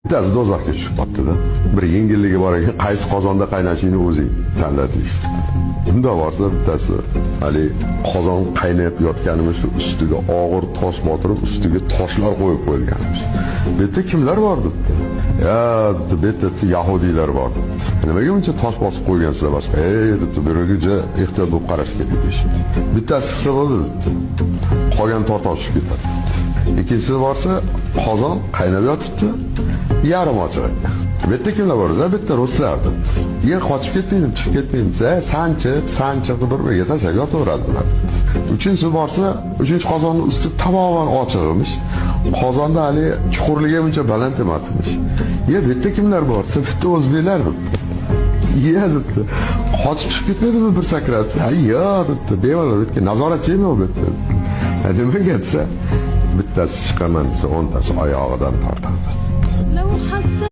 Bittasi do'zaxga tushib qoldi-da. Bir yengilligi bor ekan, qaysi qozonda qaynashingni o'zing tanla deyishdi. Unda borsa bittasi hali qozon qaynab yotganimiz ustiga og'ir tosh botirib, ustiga toshlar qo'yib qo'yilganmish. Bu yerda kimlar bor debdi. Ya debdi, bu yerda yahudiylar bor debdi. Nimaga buncha tosh bosib qo'ygansizlar boshqa? Debdi, bu yerga ehtiyot bo'lib qarash kerak deyishdi. Bittasi chiqsa bo'ldi debdi. Qolgan tortoq tushib ketadi debdi. Ikkinchisi borsa qozon qaynab yotibdi. Yarim ochiq ekan. Bu yerda kimlar bor? Bu yerda ruslar debdi. Qochib ketmaydim, chiqib ketmaydim. Sanchiq bir tashlab yotaveradilar debdi. Uchinchisi borsa, uchinchi qozonning usti tamoman ochiq emish. Qozonda hali chuqurligi buncha baland emasmish. Bu yerda kimlar borsa, bu yerda o'zbeklar debdi. Debdi. Qochib chiqib ketmaydimi bir sakrab? Debdi. Bemalol o'tgan nazoratchimi u yerda? Nimaga desa, bittasi chiqaman desa, 10tasi oyog'idan tortadi.